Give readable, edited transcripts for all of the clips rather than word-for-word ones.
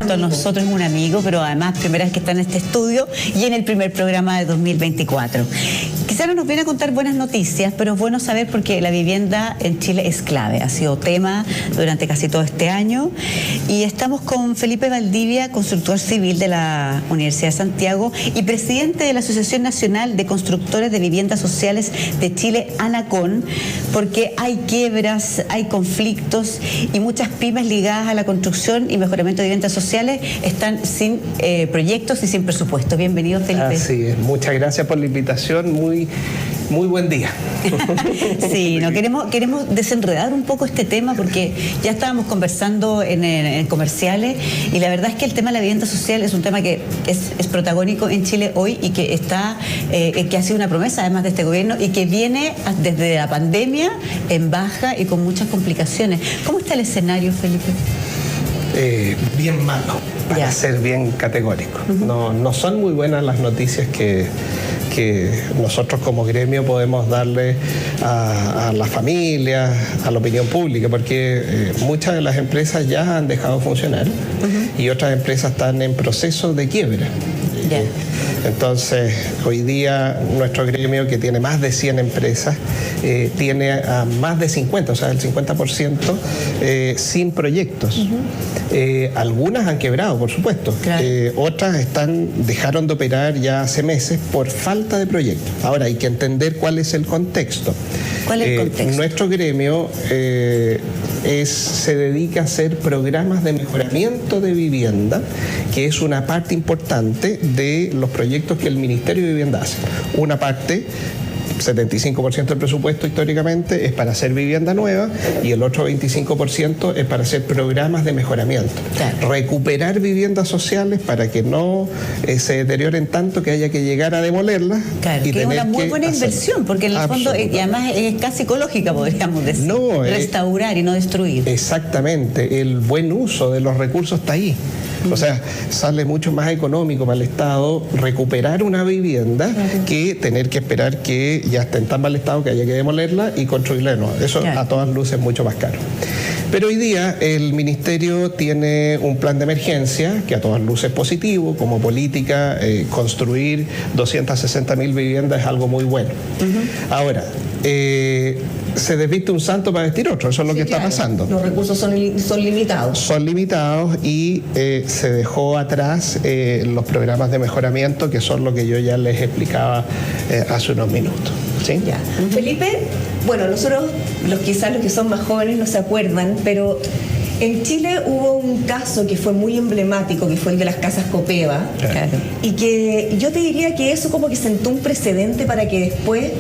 junto a nosotros, es un amigo, pero además primera vez que está en este estudio y en el primer programa de 2024. Quizá no nos viene a contar buenas noticias, pero es bueno saber porque la vivienda en Chile es clave, ha sido tema durante casi todo este año y estamos con Felipe Valdivia, constructor civil de la Universidad de Santiago y presidente de la Asociación Nacional de Constructores de Viviendas Sociales de Chile, ANACON, porque hay quiebras, hay conflictos y muchas pymes ligadas a la construcción y mejoramiento de viviendas sociales están sin proyectos y sin presupuesto. Bienvenido, Felipe. Así es, muchas gracias por la invitación, muy buen día. Sí, no, queremos desenredar un poco este tema porque ya estábamos conversando en comerciales y la verdad es que el tema de la vivienda social es un tema que es protagónico en Chile hoy y que que ha sido una promesa además de este gobierno y que viene desde la pandemia en baja y con muchas complicaciones. ¿Cómo está el escenario, Felipe? Bien malo, para ser bien categórico. No son muy buenas las noticias que nosotros como gremio podemos darle a las familias, a la opinión pública, porque muchas de las empresas ya han dejado de funcionar y otras empresas están en proceso de quiebra. Entonces, hoy día nuestro gremio, que tiene más de 100 empresas, tiene a más de 50, o sea, el 50% sin proyectos. Algunas han quebrado, por supuesto. Claro. Otras dejaron de operar ya hace meses por falta de proyectos. Ahora, hay que entender cuál es el contexto. ¿Cuál es el contexto? Nuestro gremio se dedica a hacer programas de mejoramiento de vivienda, que es una parte importante de los proyectos que el Ministerio de Vivienda hace. Una parte, 75% del presupuesto históricamente es para hacer vivienda nueva y el otro 25% es para hacer programas de mejoramiento. Claro. Recuperar viviendas sociales para que no se deterioren tanto que haya que llegar a demolerlas. Claro, y que es una muy buena inversión, porque en el fondo, y además es casi ecológica, podríamos decir. No, restaurar y no destruir. Exactamente, el buen uso de los recursos está ahí. O sea, sale mucho más económico para el Estado recuperar una vivienda que tener que esperar que ya esté en tan mal estado que haya que demolerla y construirla de nuevo. Eso a todas luces es mucho más caro. Pero hoy día el Ministerio tiene un plan de emergencia que a todas luces es positivo, como política, construir 260.000 viviendas es algo muy bueno. Ahora, se desviste un santo para vestir otro, eso es lo que está pasando. Los recursos son limitados. Son limitados y se dejó atrás los programas de mejoramiento, que son lo que yo ya les explicaba hace unos minutos. ¿Sí? Ya. Felipe, bueno, nosotros, quizás los que son más jóvenes no se acuerdan, pero en Chile hubo un caso que fue muy emblemático, que fue el de las casas Copeva, y que yo te diría que eso como que sentó un precedente para que después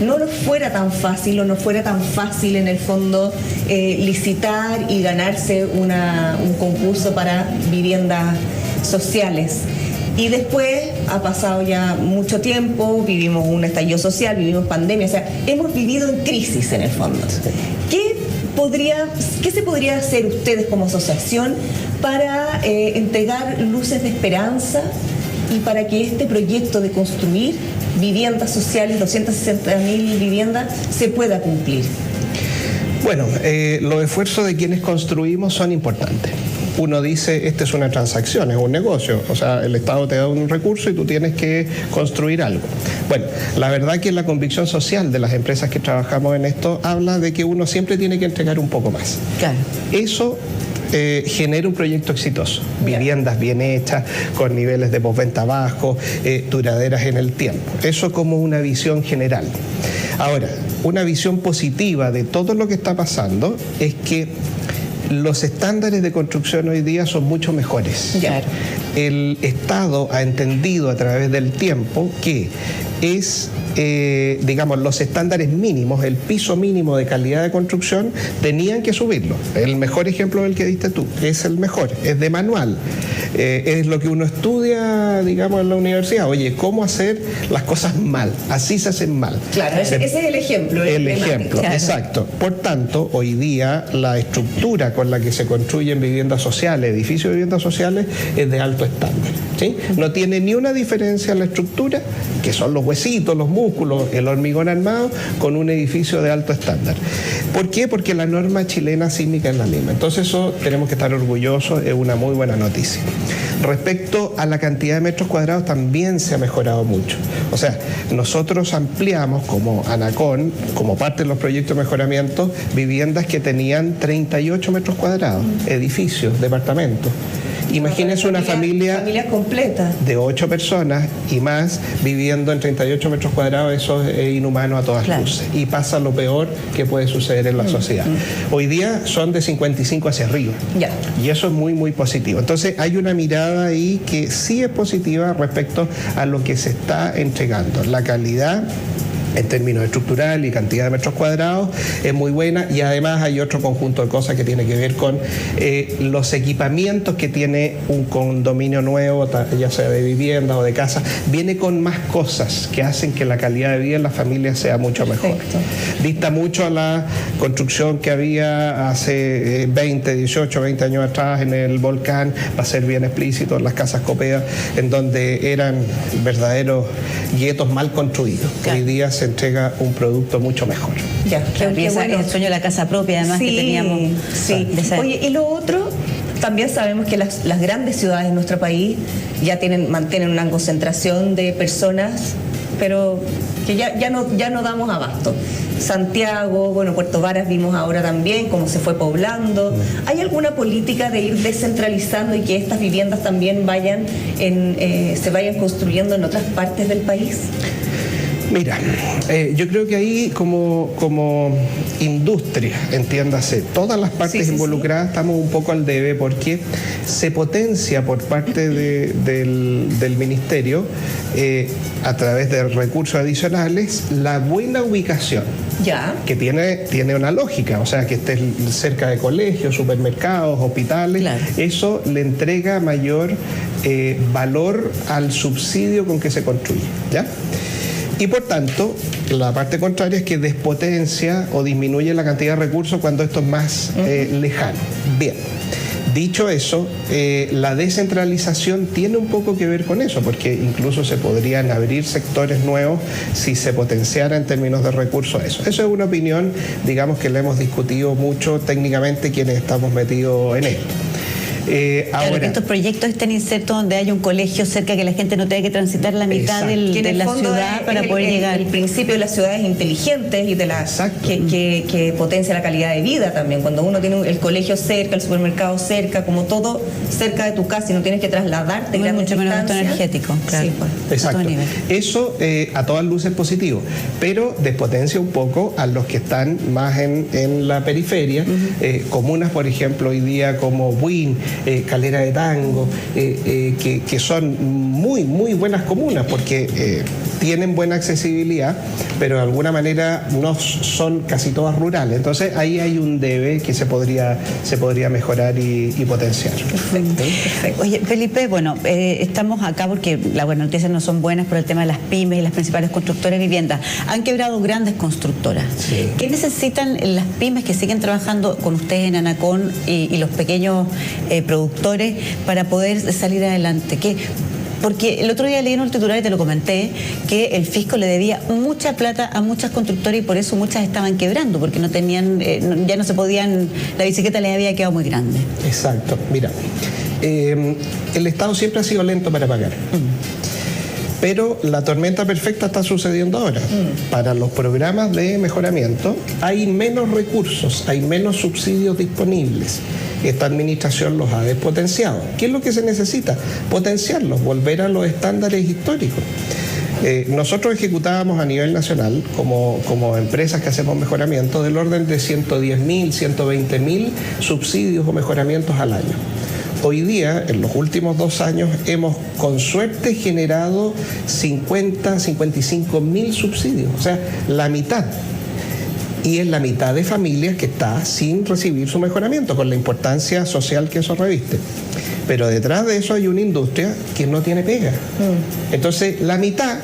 no nos fuera tan fácil o no fuera tan fácil en el fondo licitar y ganarse un concurso para viviendas sociales. Y después ha pasado ya mucho tiempo, vivimos un estallido social, vivimos pandemia, o sea, hemos vivido en crisis en el fondo. ¿Qué se podría hacer ustedes como asociación para entregar luces de esperanza y para que este proyecto de construir viviendas sociales, 260.000 viviendas, se pueda cumplir? Bueno, los esfuerzos de quienes construimos son importantes. Uno dice, esta es una transacción, es un negocio, o sea, el Estado te da un recurso y tú tienes que construir algo. Bueno, la verdad que la convicción social de las empresas que trabajamos en esto habla de que uno siempre tiene que entregar un poco más. Claro. Eso genera un proyecto exitoso, viviendas bien hechas, con niveles de postventa bajos, duraderas en el tiempo. Eso como una visión general. Ahora, una visión positiva de todo lo que está pasando es que los estándares de construcción hoy día son mucho mejores. Claro. El Estado ha entendido a través del tiempo que es, digamos, los estándares mínimos, el piso mínimo de calidad de construcción, tenían que subirlo. El mejor ejemplo del que diste tú, es el mejor, es de manual. es lo que uno estudia, digamos, en la universidad. Oye, ¿cómo hacer las cosas mal? Así se hacen mal. Claro, ese es el ejemplo. El ejemplo, claro. exacto. Por tanto, hoy día la estructura con la que se construyen viviendas sociales, edificios de viviendas sociales, es de alto estándar, ¿sí? No tiene ni una diferencia en la estructura, que son los huesitos, los músculos, el hormigón armado, con un edificio de alto estándar. ¿Por qué? Porque la norma chilena sísmica es la misma. Entonces eso tenemos que estar orgullosos, es una muy buena noticia. Respecto a la cantidad de metros cuadrados, también se ha mejorado mucho. O sea, nosotros ampliamos como ANACON, como parte de los proyectos de mejoramiento, viviendas que tenían 38 metros cuadrados, edificios, departamentos. Imagínense una familia completa de 8 personas y más viviendo en 38 metros cuadrados, eso es inhumano a todas luces. Y pasa lo peor que puede suceder en la sociedad. Hoy día son de 55 hacia arriba. Ya. Y eso es muy, muy positivo. Entonces hay una mirada ahí que sí es positiva respecto a lo que se está entregando. La calidad en términos estructural y cantidad de metros cuadrados es muy buena, y además hay otro conjunto de cosas que tiene que ver con los equipamientos que tiene un condominio nuevo, ya sea de vivienda o de casa, viene con más cosas que hacen que la calidad de vida en las familias sea mucho mejor. Perfecto. Dista mucho a la construcción que había hace 18, 20 años atrás en el Volcán, para ser bien explícito, en las casas Copea, en donde eran verdaderos guetos mal construidos. Claro. Hoy día se entrega un producto mucho mejor. Ya, Claro, qué y esa bueno. es el sueño de la casa propia, además, Sí, que teníamos. sí. Oye, y lo otro, también sabemos que las grandes ciudades de nuestro país ya mantienen una concentración de personas, pero que ya no damos abasto. Santiago, bueno, Puerto Varas vimos ahora también cómo se fue poblando. ¿Hay alguna política de ir descentralizando y que estas viviendas también se vayan construyendo en otras partes del país? Mira, yo creo que ahí como industria, entiéndase, todas las partes involucradas estamos un poco al debe, porque se potencia por parte del Ministerio, a través de recursos adicionales, la buena ubicación. Ya. Que tiene una lógica, o sea, que estés cerca de colegios, supermercados, hospitales. Claro. Eso le entrega mayor valor al subsidio con que se construye, ¿ya? Y por tanto, la parte contraria es que despotencia o disminuye la cantidad de recursos cuando esto es más lejano. Bien, dicho eso, la descentralización tiene un poco que ver con eso, porque incluso se podrían abrir sectores nuevos si se potenciara en términos de recursos eso. Eso es una opinión, digamos, que la hemos discutido mucho técnicamente quienes estamos metidos en esto. Claro, ahora, que estos proyectos estén insertos donde haya un colegio cerca, que la gente no tenga que transitar la mitad Exacto. de la ciudad para poder llegar. El principio de las ciudades inteligentes y de que potencia la calidad de vida también. Cuando uno tiene el colegio cerca, el supermercado cerca, como todo cerca de tu casa y no tienes que trasladarte grandes mucho menos gasto distancias. energético, claro. Sí, pues. exacto. A todo nivel. Eso a todas luces es positivo, pero despotencia un poco a los que están más en la periferia, comunas, por ejemplo, hoy día como Buin, Calera de Tango, que son muy, muy buenas comunas porque tienen buena accesibilidad, pero de alguna manera no son casi todas rurales. Entonces ahí hay un debe que se podría mejorar y potenciar. Perfecto. Oye, Felipe, bueno, estamos acá porque las buenas noticias no son buenas por el tema de las pymes y las principales constructoras de viviendas. Han quebrado grandes constructoras. Sí. ¿Qué necesitan las pymes que siguen trabajando con ustedes en ANACON y los pequeños productores para poder salir adelante? Porque el otro día leí en un titular y te lo comenté, que el fisco le debía mucha plata a muchas constructoras y por eso muchas estaban quebrando, porque no tenían, ya no se podían, la bicicleta les había quedado muy grande. Exacto, mira, el Estado siempre ha sido lento para pagar. Pero la tormenta perfecta está sucediendo ahora. Para los programas de mejoramiento hay menos recursos, hay menos subsidios disponibles. Esta administración los ha despotenciado. ¿Qué es lo que se necesita? Potenciarlos, volver a los estándares históricos. Nosotros ejecutábamos a nivel nacional, como empresas que hacemos mejoramiento, del orden de 110.000, 120.000 subsidios o mejoramientos al año. Hoy día, en los últimos 2 años, hemos con suerte generado 55.000 subsidios, o sea, la mitad. y es la mitad de familias que está sin recibir su mejoramiento, con la importancia social que eso reviste. Pero detrás de eso hay una industria que no tiene pega. Entonces, la mitad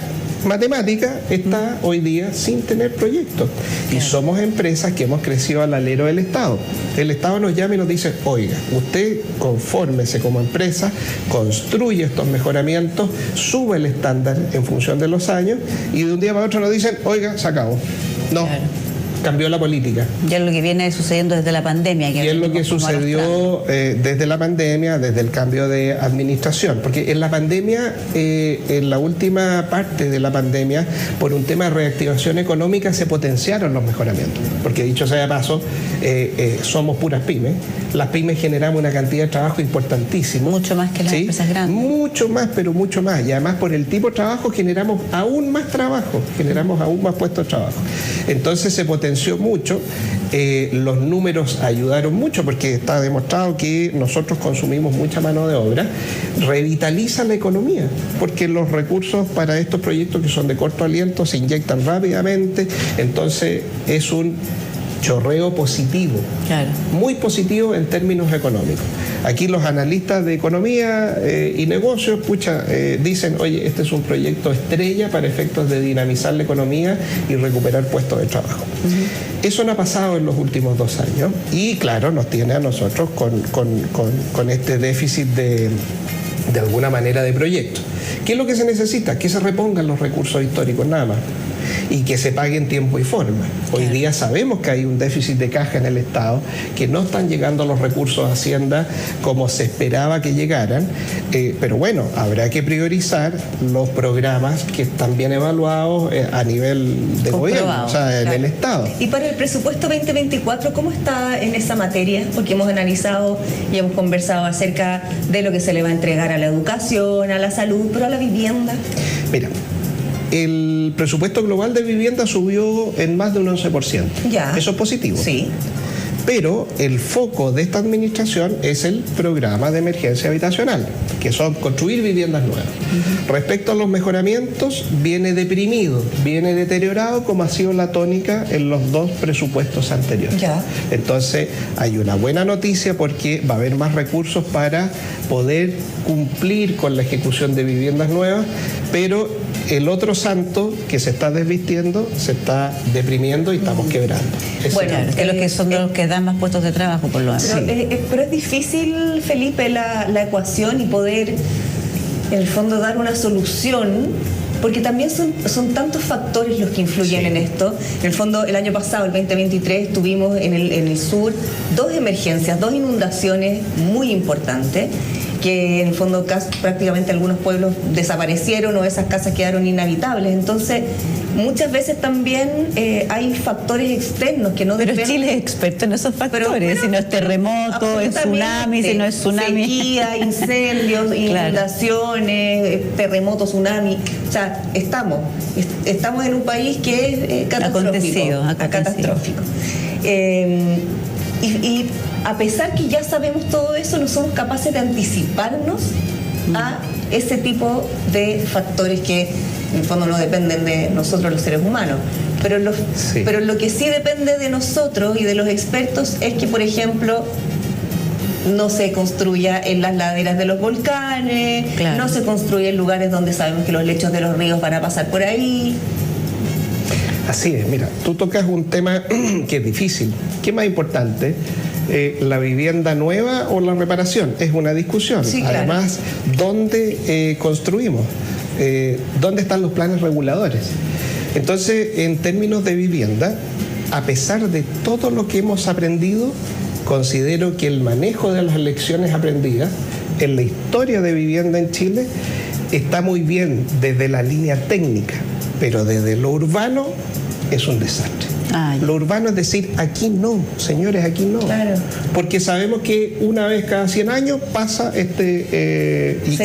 matemática está hoy día sin tener proyectos. Y somos empresas que hemos crecido al alero del Estado. El Estado nos llama y nos dice, oiga, usted confórmese como empresa, construye estos mejoramientos, sube el estándar en función de los años, y de un día para otro nos dicen, oiga, se acabó. No. Cambió la política. Ya es lo que viene sucediendo desde la pandemia. Y es lo que sucedió desde la pandemia, desde el cambio de administración. Porque en la pandemia, en la última parte de la pandemia, por un tema de reactivación económica, se potenciaron los mejoramientos. Porque dicho sea de paso, somos puras pymes. Las pymes generamos una cantidad de trabajo importantísimo. Mucho más que las empresas grandes. Mucho más, pero mucho más. Y además por el tipo de trabajo generamos aún más trabajo, generamos aún más puestos de trabajo. Entonces se potenció mucho, los números ayudaron mucho porque está demostrado que nosotros consumimos mucha mano de obra, revitaliza la economía, porque los recursos para estos proyectos que son de corto aliento se inyectan rápidamente, entonces es un chorreo positivo, muy positivo en términos económicos. Aquí los analistas de economía y negocios, dicen, oye, este es un proyecto estrella para efectos de dinamizar la economía y recuperar puestos de trabajo. Eso no ha pasado en los últimos 2 años y claro, nos tiene a nosotros con este déficit de alguna manera de proyectos. ¿Qué es lo que se necesita? Que se repongan los recursos históricos, nada más. Y que se pague en tiempo y forma. Hoy día sabemos que hay un déficit de caja en el Estado, que no están llegando los recursos a Hacienda como se esperaba que llegaran, pero bueno, habrá que priorizar los programas que están bien evaluados a nivel de gobierno, o sea, en el Estado. Y para el presupuesto 2024, ¿cómo está en esa materia? Porque hemos analizado y hemos conversado acerca de lo que se le va a entregar a la educación, a la salud, pero a la vivienda. Mira, el presupuesto global de vivienda subió en más de un 11%. Ya. Eso es positivo. Sí. Pero el foco de esta administración es el programa de emergencia habitacional, que son construir viviendas nuevas. Respecto a los mejoramientos, viene deprimido, viene deteriorado, como ha sido la tónica en los 2 presupuestos anteriores. Ya. Entonces, hay una buena noticia porque va a haber más recursos para poder cumplir con la ejecución de viviendas nuevas, pero el otro santo que se está desvistiendo se está deprimiendo y estamos quebrando. Bueno, que los que son los que dan más puestos de trabajo, por lo menos. Pero es difícil, Felipe, la ecuación y poder, en el fondo, dar una solución, porque también son tantos factores los que influyen en esto. En el fondo, el año pasado, el 2023, tuvimos en el sur 2 emergencias, 2 inundaciones muy importantes, que en el fondo prácticamente algunos pueblos desaparecieron o esas casas quedaron inhabitables. Entonces, muchas veces también hay factores externos que no dependen. Pero Chile es experto en esos factores, si no es terremoto, es tsunami, si no es tsunami. Sequía, incendios, inundaciones, terremotos, tsunami. O sea, estamos en un país que es catastrófico. Catastrófico. Y a pesar que ya sabemos todo eso, no somos capaces de anticiparnos a ese tipo de factores que en el fondo no dependen de nosotros los seres humanos. Pero lo que sí depende de nosotros y de los expertos es que, por ejemplo, no se construya en las laderas de los volcanes, no se construya en lugares donde sabemos que los lechos de los ríos van a pasar por ahí. Así es, mira, tú tocas un tema que es difícil. ¿Qué es más importante? ¿La vivienda nueva o la reparación? Es una discusión. Sí, claro. Además, ¿dónde construimos? ¿Dónde están los planes reguladores? Entonces, en términos de vivienda, a pesar de todo lo que hemos aprendido, considero que el manejo de las lecciones aprendidas en la historia de vivienda en Chile está muy bien desde la línea técnica, pero desde lo urbano es un desastre. Lo urbano es decir, aquí no, señores, aquí no. Claro. Porque sabemos que una vez cada 100 años pasa y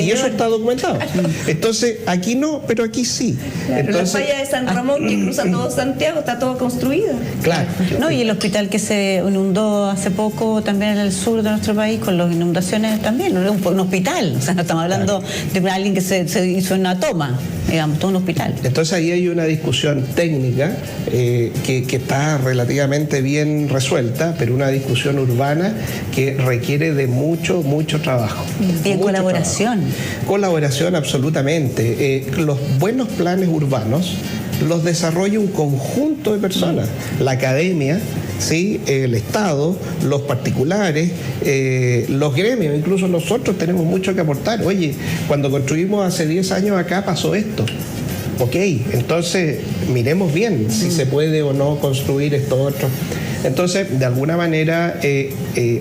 eso está documentado. Entonces, aquí no, pero aquí sí. Claro. Entonces, la falla de San Ramón, que cruza todo Santiago, está todo construida. Claro. No, y el hospital que se inundó hace poco también en el sur de nuestro país, con las inundaciones también, un hospital. O sea, no estamos hablando de alguien que se hizo una toma. digamos, todo un hospital. Entonces ahí hay una discusión técnica que está relativamente bien resuelta, pero una discusión urbana que requiere de mucho trabajo. Y en colaboración. Colaboración, absolutamente. Los buenos planes urbanos los desarrolla un conjunto de personas, la academia, ¿sí? El Estado, los particulares, los gremios, incluso nosotros tenemos mucho que aportar. Oye, cuando construimos hace 10 años acá pasó esto. Ok, entonces miremos bien si se puede o no construir esto otro. Entonces, de alguna manera,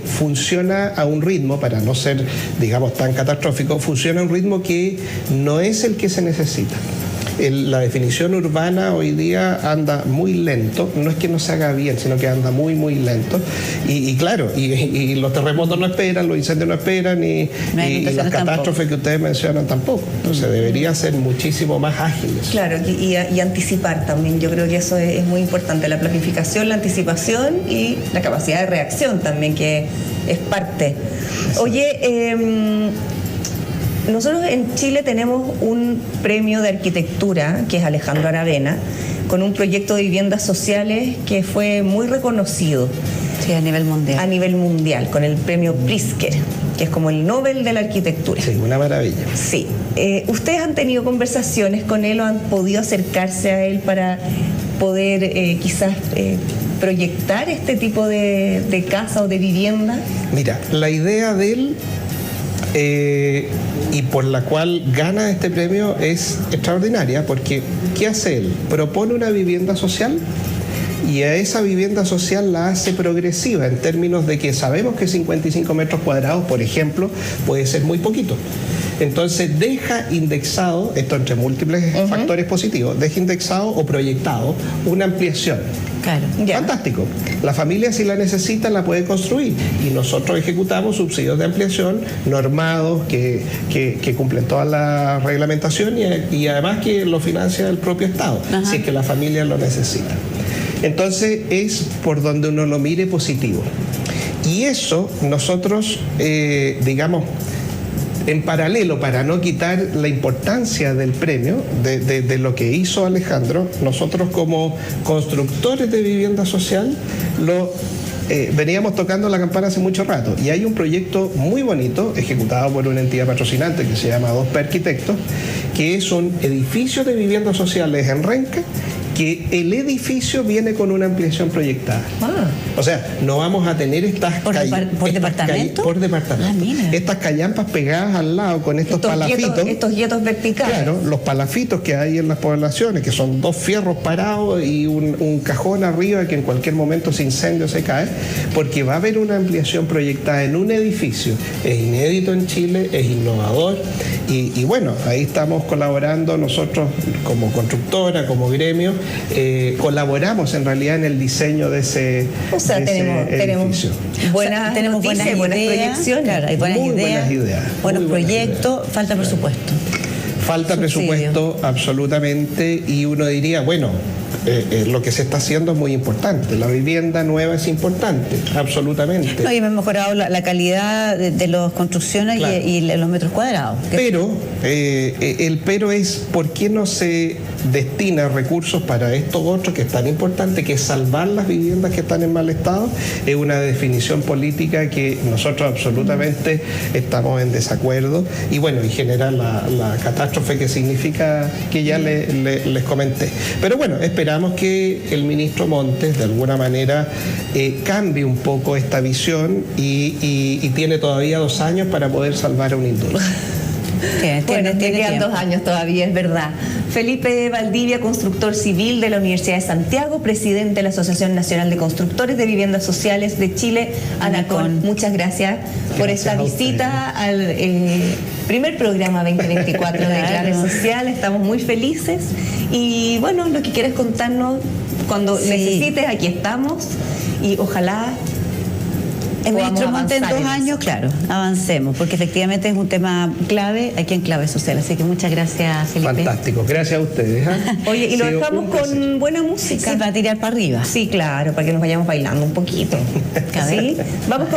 funciona a un ritmo, para no ser, digamos, tan catastrófico, funciona a un ritmo que no es el que se necesita. La definición urbana hoy día anda muy lento, no es que no se haga bien, sino que anda muy lento. Y claro, y los terremotos no esperan, los incendios no esperan, y las catástrofes que ustedes mencionan tampoco. Entonces debería ser muchísimo más ágiles. Claro, y anticipar también, yo creo que eso es muy importante, la planificación, la anticipación y la capacidad de reacción también, que es parte. Oye, nosotros en Chile tenemos un premio de arquitectura, que es Alejandro Aravena, con un proyecto de viviendas sociales que fue muy reconocido. Sí, a nivel mundial. A nivel mundial, con el premio Pritzker, que es como el Nobel de la arquitectura. Sí, una maravilla. Sí. ¿Ustedes han tenido conversaciones con él o han podido acercarse a él para poder quizás proyectar este tipo de casa o de vivienda? Mira, la idea de él y por la cual gana este premio es extraordinaria, porque ¿qué hace él? Propone una vivienda social y a esa vivienda social la hace progresiva en términos de que sabemos que 55 metros cuadrados, por ejemplo, puede ser muy poquito. Entonces deja indexado, esto entre múltiples factores positivos, deja indexado o proyectado una ampliación. Claro. Fantástico. La familia, si la necesita, la puede construir. Y nosotros ejecutamos subsidios de ampliación normados que cumplen toda la reglamentación y además que lo financia el propio Estado, si es que la familia lo necesita. Entonces es por donde uno lo mire positivo. Y eso nosotros, digamos, en paralelo, para no quitar la importancia del premio, de lo que hizo Alejandro, nosotros como constructores de vivienda social veníamos tocando la campana hace mucho rato, y hay un proyecto muy bonito ejecutado por una entidad patrocinante que se llama 2P Arquitectos, que es un edificio de viviendas sociales en Renca, que el edificio viene con una ampliación proyectada. O sea, no vamos a tener estas ¿Por departamento? Por departamento. Estas callampas pegadas al lado con estos palafitos. Estos guetos verticales. Claro, los palafitos que hay en las poblaciones, que son 2 fierros parados y un cajón arriba que en cualquier momento se incendia o se cae, porque va a haber una ampliación proyectada en un edificio. Es inédito en Chile, es innovador, y bueno, ahí estamos colaborando nosotros como constructora, como gremio, colaboramos en realidad en el diseño de ese edificio. Buenas noticias, buenas proyecciones. Claro, hay buenas ideas, buenos proyectos, falta presupuesto. Falta presupuesto, absolutamente, y uno diría, bueno, lo que se está haciendo es muy importante. La vivienda nueva es importante, absolutamente. No, y hemos mejorado la calidad de las construcciones, claro, y los metros cuadrados. Pero, el pero es ¿por qué no se destina recursos para esto otro que es tan importante, que es salvar las viviendas que están en mal estado? Es una definición política que nosotros absolutamente estamos en desacuerdo, y bueno, y genera la catástrofe que significa, que ya les comenté. Pero bueno, esperamos que el ministro Montes de alguna manera cambie un poco esta visión y tiene todavía 2 años para poder salvar a un indulto. Bueno, te quedan 2 años todavía, es verdad. Felipe Valdivia, constructor civil de la Universidad de Santiago, presidente de la Asociación Nacional de Constructores de Viviendas Sociales de Chile, ANACON. Muchas gracias por esta visita al primer programa 2024 de Clave Social. Estamos muy felices y bueno, lo que quieres contarnos cuando necesites, aquí estamos, y ojalá el ministro Montes en 2 años, claro, avancemos, porque efectivamente es un tema clave aquí en Clave Social. Así que muchas gracias, Felipe. Fantástico, gracias a ustedes. Oye, y lo dejamos con buena música. Sí, para tirar para arriba. Sí, claro, para que nos vayamos bailando un poquito. ¿Sí? Vamos con